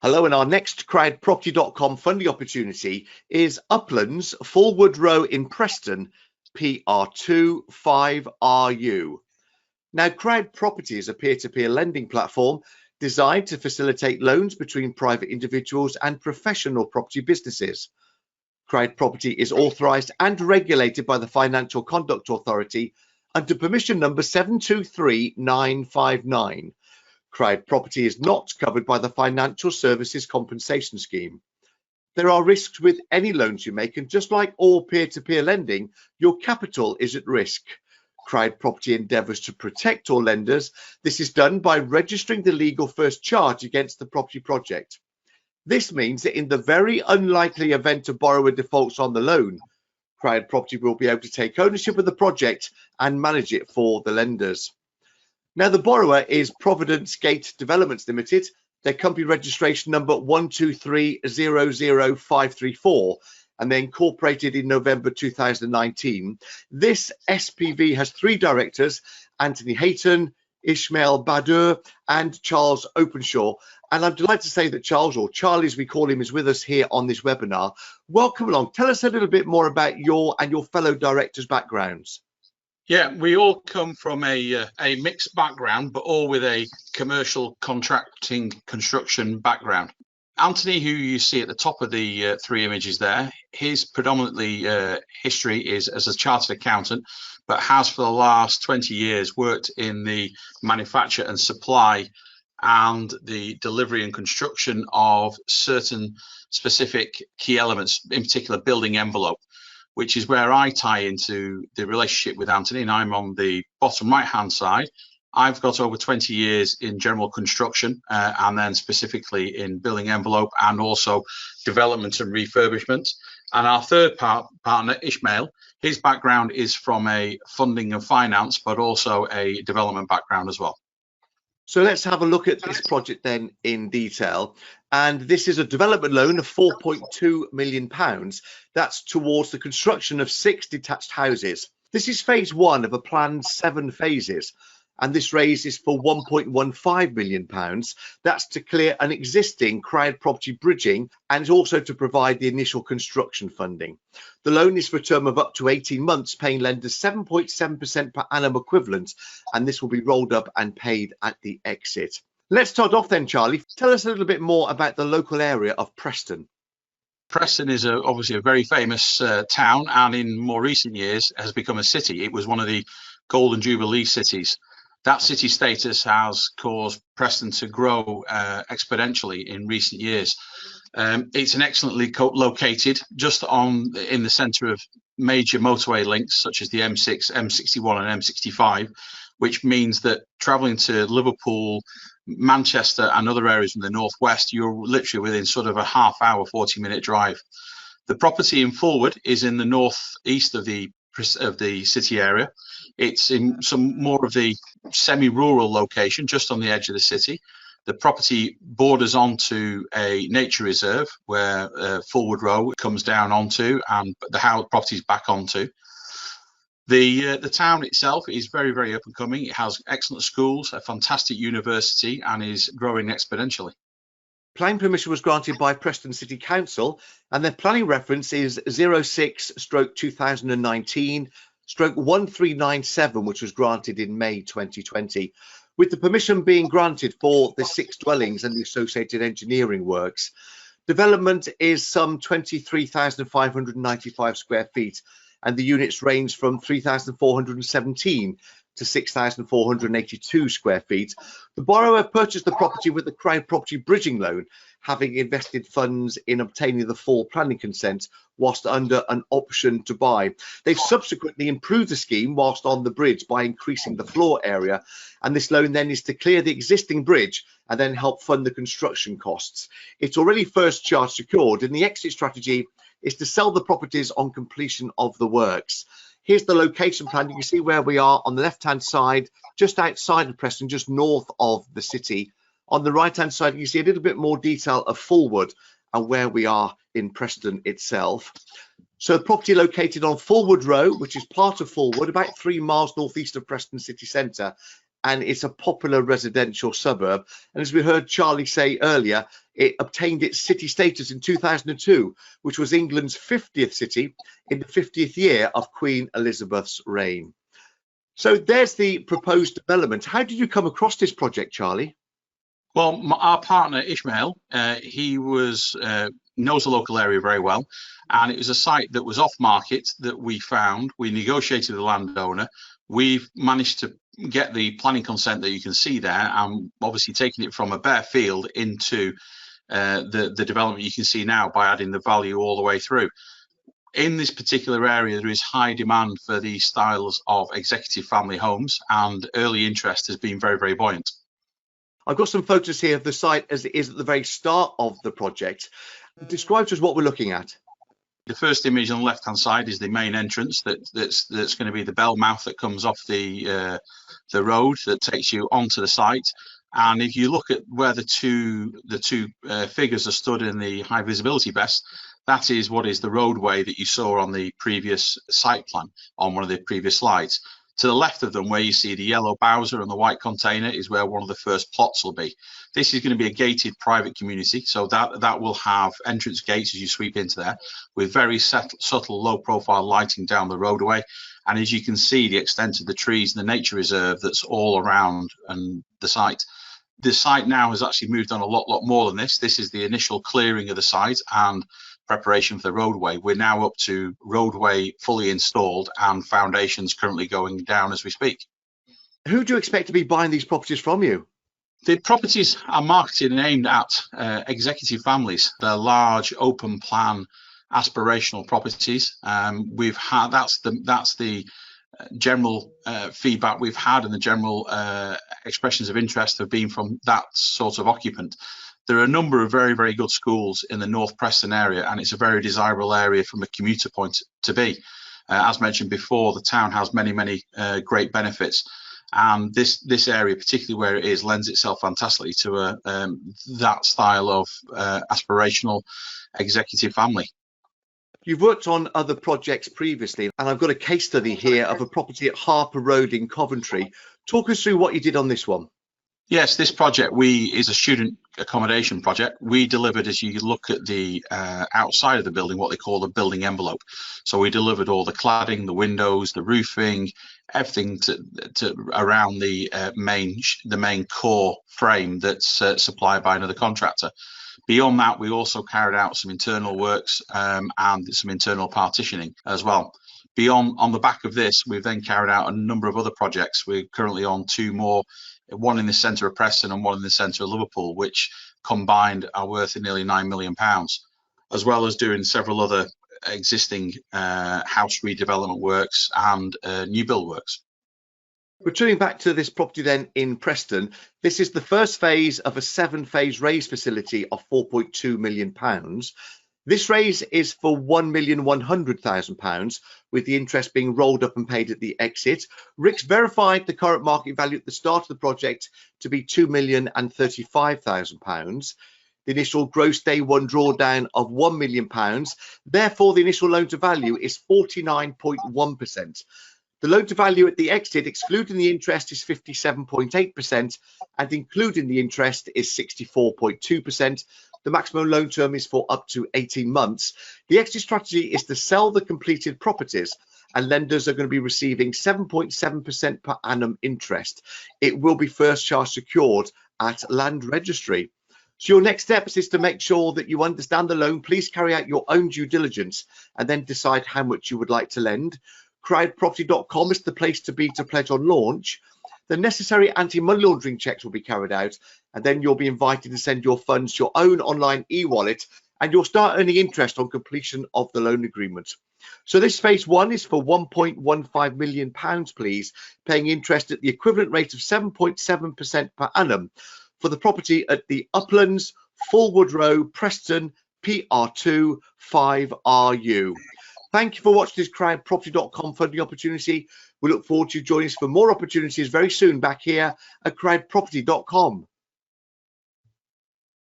Hello, and our next CrowdProperty.com funding opportunity is Uplands, Fulwood Row in Preston, PR2 5RU. Now, CrowdProperty is a peer-to-peer lending platform designed to facilitate loans between private individuals and professional property businesses. CrowdProperty is authorised and regulated by the Financial Conduct Authority under permission number 723959. CrowdProperty is not covered by the Financial Services Compensation Scheme. There are risks with any loans you make, and just like all peer-to-peer lending, your capital is at risk. CrowdProperty endeavours to protect all lenders. This is done by registering the legal first charge against the property project. This means that in the very unlikely event a borrower defaults on the loan, CrowdProperty will be able to take ownership of the project and manage it for the lenders. Now, the borrower is Providence Gate Developments Limited, their company registration number 123000534, and they incorporated in November 2019. This SPV has three directors, Anthony Hayton, Ishmael Badur, and Charles Openshaw. And I'm delighted to say that Charles, or Charlie as we call him, is with us here on this webinar. Welcome along. Tell us a little bit more about your and your fellow directors' backgrounds. Yeah, we all come from a mixed background, but all with a commercial contracting construction background. Anthony, who you see at the top of the three images there, his predominantly history is as a chartered accountant, but has for the last 20 years worked in the manufacture and supply and the delivery and construction of certain specific key elements, in particular building envelope, which is where I tie into the relationship with Anthony, and I'm on the bottom right-hand side. I've got over 20 years in general construction and then specifically in building envelope and also development and refurbishment. And our third partner, Ishmael, his background is from a funding and finance, but also a development background as well. So let's have a look at this project then in detail. And this is a development loan of £4.2 million. That's towards the construction of 6 detached houses. This is phase one of a planned 7 phases. And this raise is for £1.15 million. That's to clear an existing CrowdProperty bridging and also to provide the initial construction funding. The loan is for a term of up to 18 months, paying lenders 7.7% per annum equivalent, and this will be rolled up and paid at the exit. Let's start off then, Charlie. Tell us a little bit more about the local area of Preston. Preston is obviously a very famous town, and in more recent years has become a city. It was one of the Golden Jubilee cities. That city status has caused Preston to grow exponentially in recent years. It's an excellently located just in the centre of major motorway links such as the M6, M61 and M65, which means that travelling to Liverpool, Manchester and other areas in the northwest, you're literally within sort of a half-hour, 40-minute drive. The property in Fulwood is in the northeast of the city area. It's in some more of the semi-rural location, just on the edge of the city. The property borders onto a nature reserve where Fulwood Row comes down onto, and the property is back onto. The town itself is very, very up and coming. It has excellent schools, a fantastic university, and is growing exponentially. Planning permission was granted by Preston City Council, and their planning reference is 06/2019/1397, which was granted in May 2020, with the permission being granted for the 6 dwellings and the associated engineering works. Development is some 23,595 square feet, and the units range from 3,417 to 6,482 square feet. The borrower purchased the property with the CrowdProperty bridging loan, having invested funds in obtaining the full planning consent whilst under an option to buy. They've subsequently improved the scheme whilst on the bridge by increasing the floor area, and this loan then is to clear the existing bridge and then help fund the construction costs. It's already first charge secured, and the exit strategy is to sell the properties on completion of the works. Here's the location plan. You can see where we are on the left-hand side, just outside of Preston, just north of the city. On the right-hand side, you see a little bit more detail of Fulwood and where we are in Preston itself. So the property located on Fulwood Row, which is part of Fulwood, about 3 miles northeast of Preston city centre, and it's a popular residential suburb. And as we heard Charlie say earlier, It obtained its city status in 2002, which was England's 50th city in the 50th year of Queen Elizabeth's reign. So there's the proposed development. How did you come across this project, Charlie? Well, our partner Ishmael, he knows the local area very well, and it was a site that was off market that we found. We negotiated with the landowner. We've managed to get the planning consent that you can see there, and obviously taking it from a bare field into the development you can see now by adding the value all the way through. In this particular area, there is high demand for these styles of executive family homes, and early interest has been very, very buoyant. I've got some photos here of the site as it is at the very start of the project. Describe to us what we're looking at. The first image on the left-hand side is the main entrance that's going to be the bell mouth that comes off the road that takes you onto the site. And if you look at where the two figures are stood in the high visibility vest, that is what is the roadway that you saw on the previous site plan on one of the previous slides. To the left of them, where you see the yellow Bowser and the white container, is where one of the first plots will be. This is going to be a gated private community, so that will have entrance gates as you sweep into there, with very subtle low-profile lighting down the roadway. And as you can see, the extent of the trees and the nature reserve that's all around and the site. The site now has actually moved on a lot more than this. This is the initial clearing of the site and preparation for the roadway. We're now up to roadway fully installed and foundations currently going down as we speak. Who do you expect to be buying these properties from you? The properties are marketed and aimed at executive families. They're large, open plan, aspirational properties. We've had that's the general feedback we've had, and the general expressions of interest have been from that sort of occupant. There are a number of very, very good schools in the North Preston area, and it's a very desirable area from a commuter point to be. As mentioned before, the town has many great benefits, and this area, particularly where it is, lends itself fantastically to that style of aspirational executive family. You've worked on other projects previously, and I've got a case study here of a property at Harper Road in Coventry. Talk us through what you did on this one. Yes, this project is a student accommodation project. We delivered, as you look at the outside of the building, what they call the building envelope. So we delivered all the cladding, the windows, the roofing, everything to around the main core frame that's supplied by another contractor. Beyond that, we also carried out some internal works and some internal partitioning as well. On the back of this, we've then carried out a number of other projects. We're currently on two more, one in the centre of Preston and one in the centre of Liverpool, which combined are worth nearly £9 million, as well as doing several other existing house redevelopment works and new build works. Returning back to this property then in Preston, this is the first phase of a 7-phase raise facility of £4.2 million. This raise is for £1,100,000, with the interest being rolled up and paid at the exit. Rick's verified the current market value at the start of the project to be £2,035,000. The initial gross day one drawdown of £1 million. Therefore, the initial loan to value is 49.1%. The loan to value at the exit, excluding the interest, is 57.8%, and including the interest is 64.2%. The maximum loan term is for up to 18 months. The exit strategy is to sell the completed properties, and lenders are going to be receiving 7.7% per annum interest. It will be first charge secured at land registry. So your next steps is to make sure that you understand the loan. Please carry out your own due diligence and then decide how much you would like to lend. CrowdProperty.com is the place to be to pledge on launch. The necessary anti-money laundering checks will be carried out, and then you'll be invited to send your funds to your own online e-wallet, and you'll start earning interest on completion of the loan agreement. So this phase one is for £1.15 million, please, paying interest at the equivalent rate of 7.7% per annum for the property at the Uplands, Fulwood Row, Preston, PR2 5RU. Thank you for watching this CrowdProperty.com funding opportunity. We look forward to you joining us for more opportunities very soon back here at CrowdProperty.com.